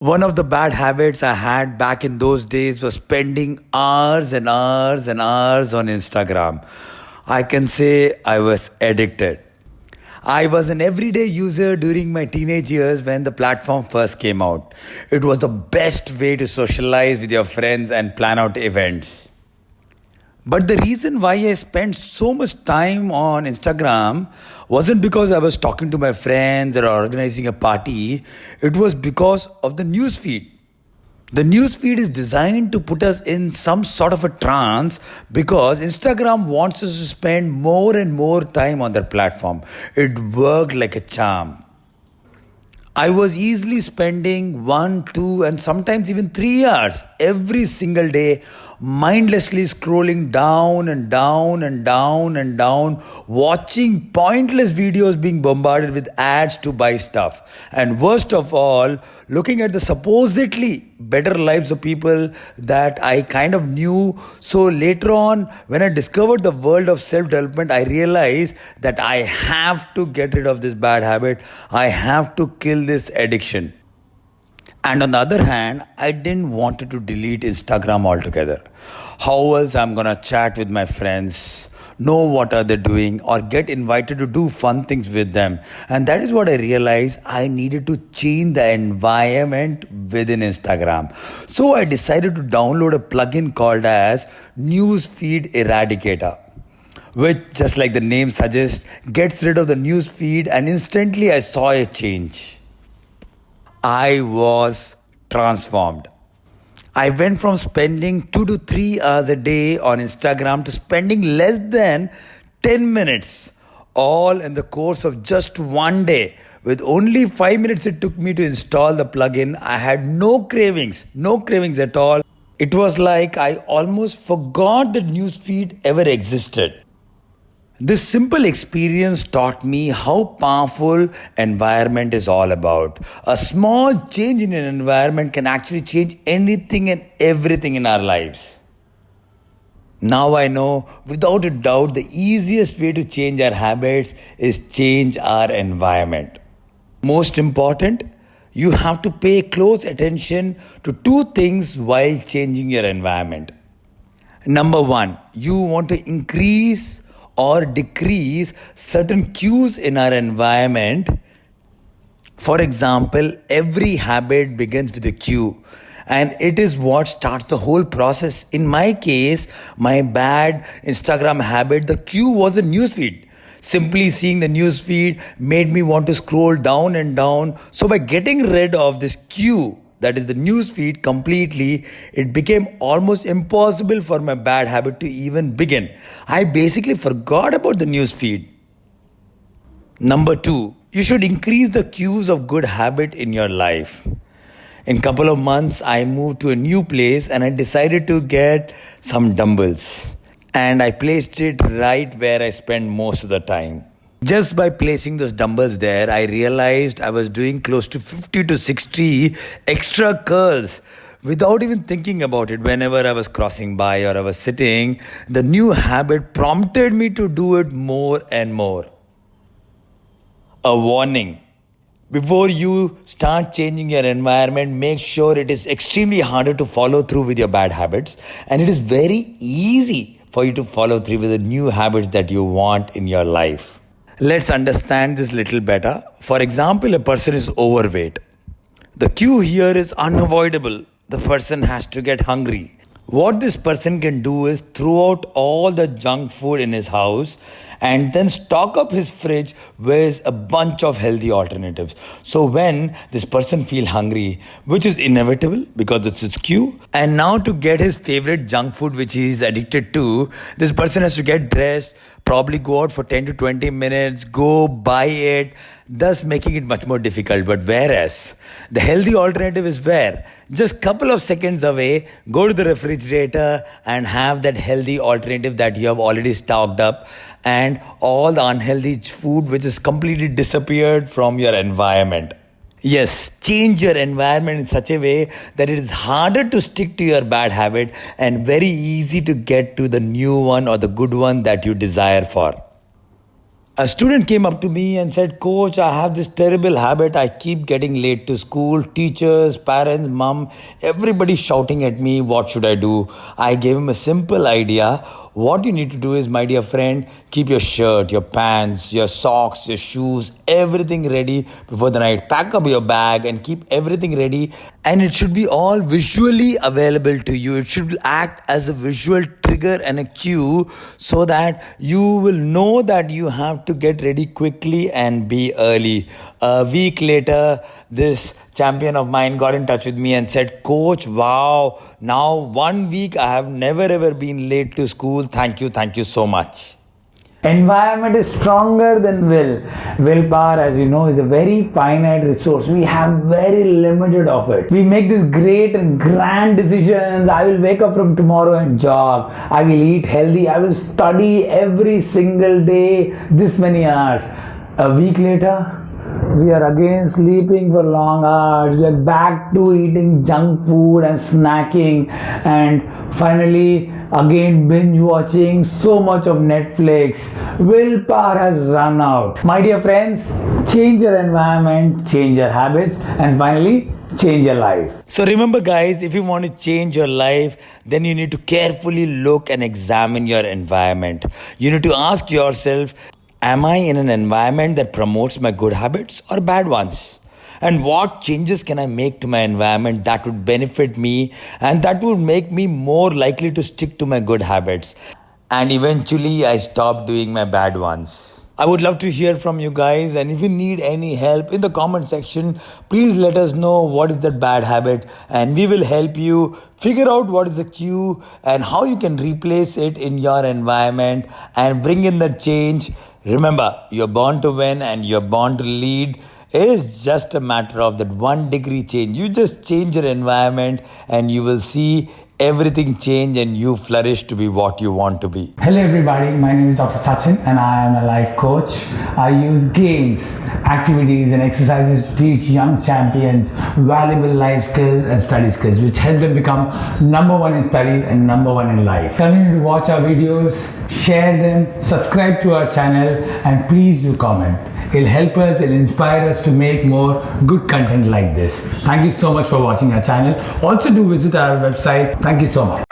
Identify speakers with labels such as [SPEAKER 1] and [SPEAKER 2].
[SPEAKER 1] One of the bad habits I had back in those days was spending hours and hours and hours on Instagram. I can say I was addicted. I was an everyday user during my teenage years when the platform first came out. It was the best way to socialize with your friends and plan out events. But the reason why I spent so much time on Instagram wasn't because I was talking to my friends or organizing a party. It was because of the news feed. The news feed is designed to put us in some sort of a trance because Instagram wants us to spend more and more time on their platform. It worked like a charm. I was easily spending 1, 2, and sometimes even 3 hours every single day mindlessly scrolling down and down and down and down, watching pointless videos being bombarded with ads to buy stuff. And worst of all, looking at the supposedly better lives of people that I kind of knew. So later on, when I discovered the world of self development, I realized that I have to get rid of this bad habit. I have to kill this addiction. And on the other hand, I didn't want to delete Instagram altogether. How else I'm gonna chat with my friends, know what are they doing, or get invited to do fun things with them? And that is what I realized I needed to change the environment within Instagram. So I decided to download a plugin called as Newsfeed Eradicator, which, just like the name suggests, gets rid of the news feed, and instantly I saw a change. I was transformed. I went from spending 2 to 3 hours a day on Instagram to spending less than 10 minutes, all in the course of just one day. With only 5 minutes it took me to install the plugin, I had no cravings at all. It was like I almost forgot that newsfeed ever existed. This simple experience taught me how powerful environment is all about. A small change in an environment can actually change anything and everything in our lives. Now I know without a doubt the easiest way to change our habits is change our environment. Most important, you have to pay close attention to two things while changing your environment. Number one, you want to increase or decrease certain cues in our environment. For example, every habit begins with a cue, and it is what starts the whole process. In my case, my bad Instagram habit, the cue was a newsfeed. Simply seeing the newsfeed made me want to scroll down and down. So, by getting rid of this cue, that is the news feed completely, it became almost impossible for my bad habit to even begin. I basically forgot about the news feed. Number two, you should increase the cues of good habit in your life. In couple of months, I moved to a new place and I decided to get some dumbbells. And I placed it right where I spend most of the time. Just by placing those dumbbells there, I realized I was doing close to 50 to 60 extra curls without even thinking about it. Whenever I was crossing by or I was sitting, the new habit prompted me to do it more and more. A warning: before you start changing your environment, make sure it is extremely harder to follow through with your bad habits, and it is very easy for you to follow through with the new habits that you want in your life. Let's understand this little better. For example, a person is overweight. The cue here is unavoidable. The person has to get hungry. What this person can do is throw out all the junk food in his house and then stock up his fridge with a bunch of healthy alternatives. So when this person feel hungry, which is inevitable because it's his cue, and now to get his favorite junk food which he is addicted to, this person has to get dressed, probably go out for 10 to 20 minutes, go buy it, thus making it much more difficult. But whereas the healthy alternative is where? Just couple of seconds away, go to the refrigerator and have that healthy alternative that you have already stocked up, and all the unhealthy food which has completely disappeared from your environment. Yes, change your environment in such a way that it is harder to stick to your bad habit and very easy to get to the new one or the good one that you desire for. A student came up to me and said, Coach, I have this terrible habit. I keep getting late to school. Teachers, parents, mom, everybody shouting at me. What should I do? I gave him a simple idea. What you need to do is, my dear friend, keep your shirt, your pants, your socks, your shoes, everything ready before the night. Pack up your bag and keep everything ready. And it should be all visually available to you. It should act as a visual trigger and a cue so that you will know that you have to get ready quickly and be early. A week later, this champion of mine got in touch with me and said, Coach, wow, now 1 week I have never ever been late to school. Thank you so much. Environment is stronger than will. Willpower, as you know, is a very finite resource. We have very limited of it. We make these great and grand decisions. I will wake up from tomorrow and jog. I will eat healthy. I will study every single day this many hours. A week later, we are again sleeping for long hours. We are back to eating junk food and snacking, and finally again binge watching so much of Netflix. Willpower has run out. My dear friends, change your environment, change your habits, and finally change your life. So remember, guys, if you want to change your life, then you need to carefully look and examine your environment. You need to ask yourself, am I in an environment that promotes my good habits or bad ones? And what changes can I make to my environment that would benefit me and that would make me more likely to stick to my good habits? And eventually I stop doing my bad ones. I would love to hear from you guys, and if you need any help in the comment section, please let us know what is that bad habit, and we will help you figure out what is the cue and how you can replace it in your environment and bring in the change. Remember, you're born to win and you're born to lead. It is just a matter of that 1 degree change. You just change your environment and you will see everything change and you flourish to be what you want to be.
[SPEAKER 2] Hello everybody, my name is Dr. Sachin and I am a life coach. I use games, activities and exercises to teach young champions valuable life skills and study skills which help them become number one in studies and number one in life. Continue to watch our videos, share them, subscribe to our channel, and please do comment. It'll help us, it'll inspire us to make more good content like this. Thank you so much for watching our channel. Also do visit our website. Thank you so much.